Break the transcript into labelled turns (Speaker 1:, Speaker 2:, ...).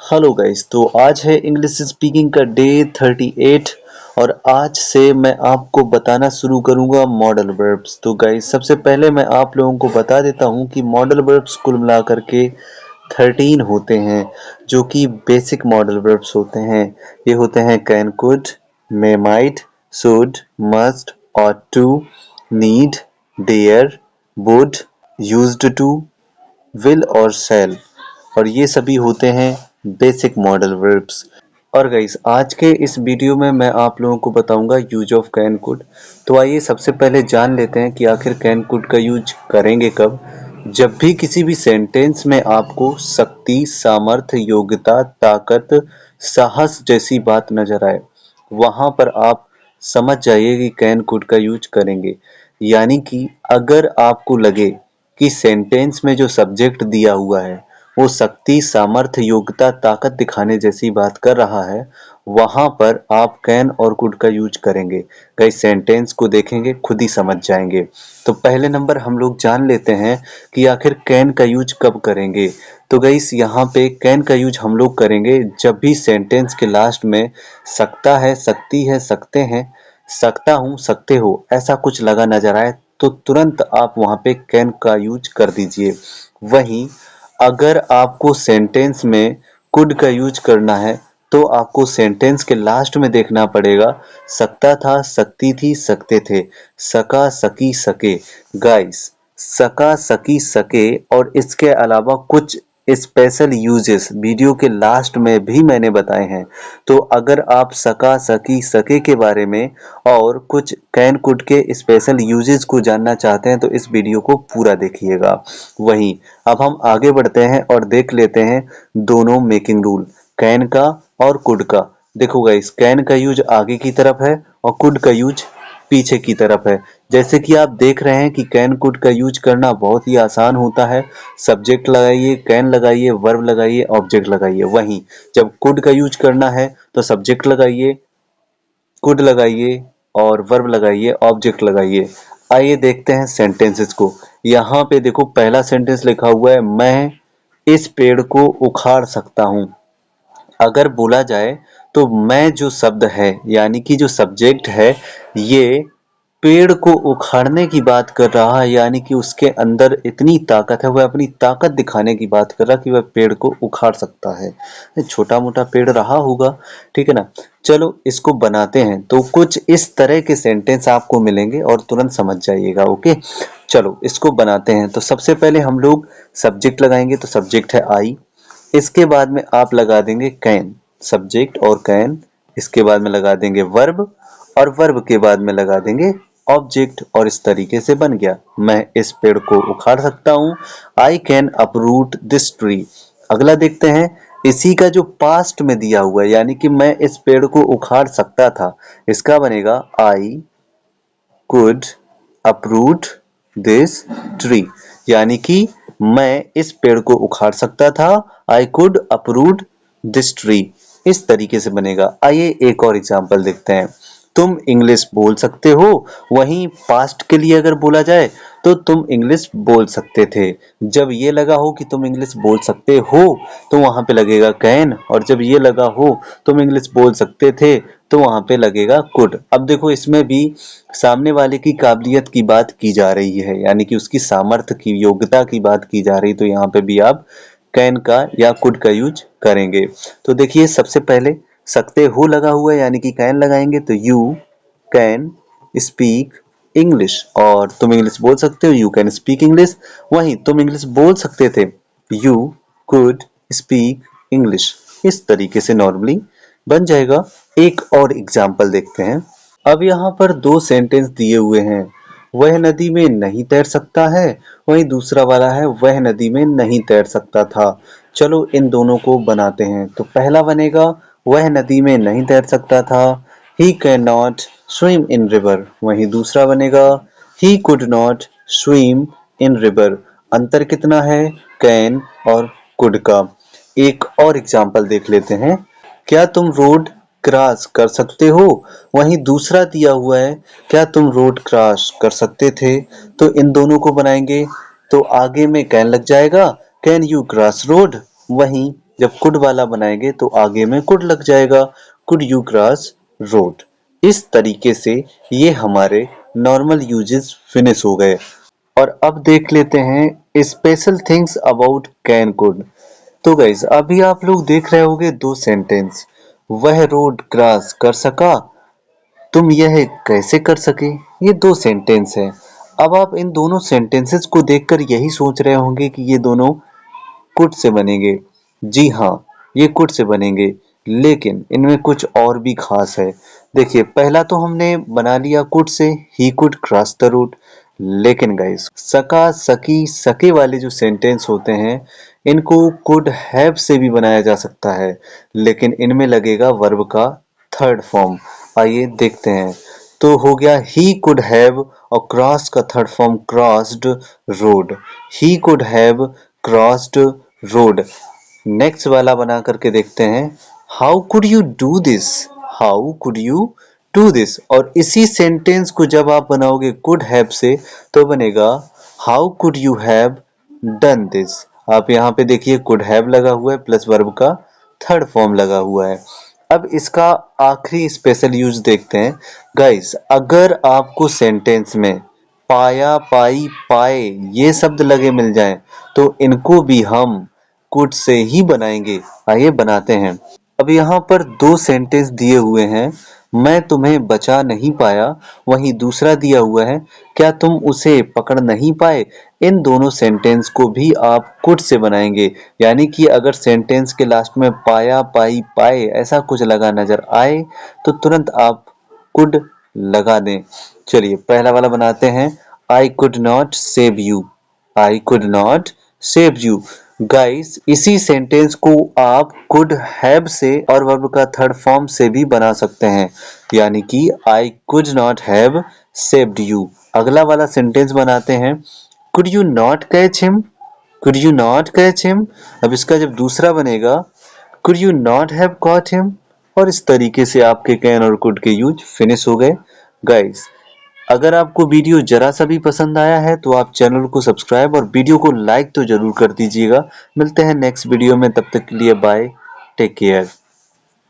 Speaker 1: Hello guys. तो आज है इंग्लिश स्पीकिंग का डे 38 और आज से मैं आपको बताना शुरू करूंगा मॉडल वर्ब्स। तो गाइस सबसे पहले मैं आप लोगों को बता देता हूं कि मॉडल वर्ब्स कुल मिलाकर के 13 होते हैं जो कि बेसिक मॉडल वर्ब्स होते हैं। ये होते हैं can, could, may, might, should, must, ought to, need, dare, would, used to, will और शैल, और ये सभी होते हैं बेसिक मॉडल वर्ब्स। और गाइस आज के इस वीडियो में मैं आप लोगों को बताऊंगा यूज ऑफ कैन कुड। तो आइए सबसे पहले जान लेते हैं कि आखिर कैन कुड का यूज करेंगे कब। जब भी किसी भी सेंटेंस में आपको शक्ति, सामर्थ्य, योग्यता, ताकत, साहस जैसी बात नजर आए, वहां पर आप समझ जाइए कि कैन कुड का यूज करेंगे। यानी कि अगर आपको लगे कि सेंटेंस में जो सब्जेक्ट दिया हुआ है वो शक्ति, सामर्थ्य, योग्यता, ताकत दिखाने जैसी बात कर रहा है, वहां पर आप कैन और कुड का यूज करेंगे। कई सेंटेंस को देखेंगे खुद ही समझ जाएंगे। तो पहले नंबर हम लोग जान लेते हैं कि आखिर कैन का यूज कब करेंगे। तो गाइस यहाँ पे कैन का यूज हम लोग करेंगे जब भी सेंटेंस के लास्ट में सकता है, सकती है, सकते हैं, सकता हूँ, सकते हो ऐसा कुछ लगा नजर आए तो तुरंत आप वहां पे कैन का यूज कर दीजिए। वहीं अगर आपको सेंटेंस में कुड का यूज करना है तो आपको सेंटेंस के लास्ट में देखना पड़ेगा सकता था, सकती थी, सकते थे, सका, सकी, सके। गाइस सका, सकी, सके और इसके अलावा कुछ स्पेशल यूजेस वीडियो के लास्ट में भी मैंने बताए हैं। तो अगर आप सका, सकी, सके के बारे में और कुछ कैन कुड के स्पेशल यूजेस को जानना चाहते हैं तो इस वीडियो को पूरा देखिएगा। वहीं अब हम आगे बढ़ते हैं और देख लेते हैं दोनों मेकिंग रूल, कैन का और कुड का। देखो गाइस कैन का यूज आगे की तरफ है और कुड का यूज पीछे की तरफ है। जैसे कि आप देख रहे हैं कि कैन कुड का यूज करना बहुत ही आसान होता है। सब्जेक्ट लगाइए, कैन लगाइए, वर्ब लगाइए, ऑब्जेक्ट लगाइए। वहीं जब कुड का यूज करना है तो सब्जेक्ट लगाइए, कुड लगाइए और वर्ब लगाइए, ऑब्जेक्ट लगाइए। आइए देखते हैं सेंटेंसेस को। यहाँ पे देखो पहला सेंटेंस लिखा हुआ है मैं इस पेड़ को उखाड़ सकता हूँ। अगर बोला जाए तो मैं जो शब्द है यानी कि जो सब्जेक्ट है ये पेड़ को उखाड़ने की बात कर रहा है, यानी कि उसके अंदर इतनी ताकत है, वह अपनी ताकत दिखाने की बात कर रहा है कि वह पेड़ को उखाड़ सकता है। छोटा मोटा पेड़ रहा होगा, ठीक है ना। चलो इसको बनाते हैं। तो कुछ इस तरह के सेंटेंस आपको मिलेंगे और तुरंत समझ जाइएगा। ओके चलो इसको बनाते हैं। तो सबसे पहले हम लोग सब्जेक्ट लगाएंगे। तो सब्जेक्ट है आई, इसके बाद में आप लगा देंगे कैन, सब्जेक्ट और कैन। इसके बाद में लगा देंगे वर्ब और वर्ब के बाद में लगा देंगे ऑब्जेक्ट, और इस तरीके से बन गया मैं इस पेड़ को उखाड़ सकता हूँ। I can uproot this tree. अगला देखते हैं इसी का जो पास्ट में दिया हुआ है, यानी कि मैं इस पेड़ को उखाड़ सकता था, इसका बनेगा I could uproot this tree. यानी कि मैं इस पेड़ को उखाड़ सकता था, I could uproot this tree. इस तरीके से बनेगा। आइए एक और एग्जांपल देखते हैं। तुम इंग्लिश बोल सकते हो। वहीं पास्ट के लिए अगर बोला जाए तो तुम इंग्लिश बोल सकते थे। जब ये लगा हो कि तुम इंग्लिश बोल सकते हो तो वहां पे लगेगा कैन, और जब ये लगा हो तुम इंग्लिश बोल सकते थे तो वहां पे लगेगा कुड। अब देखो इसमें भी सामने वाले की काबिलियत की बात की जा रही है, यानी कि उसकी सामर्थ्य की, योग्यता की बात की जा रही। तो यहाँ पे भी आप कैन का या कुड का यूज करेंगे। तो देखिए सबसे पहले सकते हो लगा हुआ है यानी कि कैन लगाएंगे, तो यू कैन स्पीक इंग्लिश, और तुम इंग्लिश बोल सकते हो, यू कैन स्पीक इंग्लिश। वहीं तुम इंग्लिश बोल सकते थे, यू कुड स्पीक इंग्लिश। इस तरीके से नॉर्मली बन जाएगा। एक और एग्जाम्पल देखते हैं। अब यहाँ पर दो सेंटेंस दिए हुए हैं, वह नदी में नहीं तैर सकता है, वहीं दूसरा वाला है वह नदी में नहीं तैर सकता था। चलो इन दोनों को बनाते हैं। तो पहला बनेगा वह नदी में नहीं तैर सकता था, he can not swim in river. वहीं दूसरा बनेगा he could not swim in river. अंतर कितना है कैन और कुड का। एक और एग्जाम्पल देख लेते हैं। क्या तुम रोड क्रॉस कर सकते हो। वहीं दूसरा दिया हुआ है क्या तुम रोड क्रॉस कर सकते थे। तो इन दोनों को बनाएंगे तो आगे में कैन लग जाएगा, कैन यू क्रॉस रोड। वहीं जब कुड वाला बनाएंगे तो आगे में कुड लग जाएगा, कुड यू क्रॉस रोड। इस तरीके से ये हमारे नॉर्मल यूजेस फिनिश हो गए। और अब देख लेते हैं special things about can could. तो गाइस अभी आप लोग देख रहे होंगे दो सेंटेंस, वह रोड क्रॉस कर सका, तुम यह कैसे कर सके। ये दो सेंटेंस है। अब आप इन दोनों सेंटेंसेस को देखकर यही सोच रहे होंगे कि ये दोनों कुड से बनेंगे। जी हाँ, ये कुड से बनेंगे, लेकिन इनमें कुछ और भी खास है। देखिए पहला तो हमने बना लिया could say, he could cross the road. लेकिन गाइस सका सकी सके वाले जो सेंटेंस होते हैं इनको कुड हैव से भी बनाया जा सकता है, लेकिन इनमें लगेगा वर्ब का थर्ड फॉर्म। आइए देखते हैं। तो हो गया ही कुड हैव और क्रॉस का third form crossed road. He could have crossed road. Next वाला बना करके देखते हैं। How could you do this, how could you do this. और इसी सेंटेंस को जब आप बनाओगे कुड हैव से तो बनेगा how could you have done this. आप यहाँ पे देखिए कुड हैव लगा हुआ है प्लस वर्ब का थर्ड फॉर्म लगा हुआ है। अब इसका आखिरी स्पेशल यूज देखते हैं। गाइस अगर आपको सेंटेंस में पाया पाई पाए ये शब्द लगे मिल जाएं तो इनको भी हम कुड से ही बनाएंगे। आइए बनाते हैं। अब यहाँ पर दो सेंटेंस दिए हुए हैं, मैं तुम्हें बचा नहीं पाया, वहीं दूसरा दिया हुआ है क्या तुम उसे पकड़ नहीं पाए। इन दोनों सेंटेंस को भी आप कुड से बनाएंगे, यानी कि अगर सेंटेंस के लास्ट में पाया पाई पाए ऐसा कुछ लगा नजर आए तो तुरंत आप कुड लगा दें। चलिए पहला वाला बनाते हैं। I could not save you, I could not save you. Guys इसी सेंटेंस को आप कुड हैव से और वर्ब का थर्ड फॉर्म से भी बना सकते हैं, यानी कि I could not have saved you. अगला वाला सेंटेंस बनाते हैं। Could you not catch him, could you not catch him. अब इसका जब दूसरा बनेगा could you not have caught him. और इस तरीके से आपके कैन और कुड के यूज फिनिश हो गए। गाइस अगर आपको वीडियो जरा सा भी पसंद आया है तो आप चैनल को सब्सक्राइब और वीडियो को लाइक तो जरूर कर दीजिएगा। मिलते हैं नेक्स्ट वीडियो में, तब तक के लिए बाय, टेक केयर।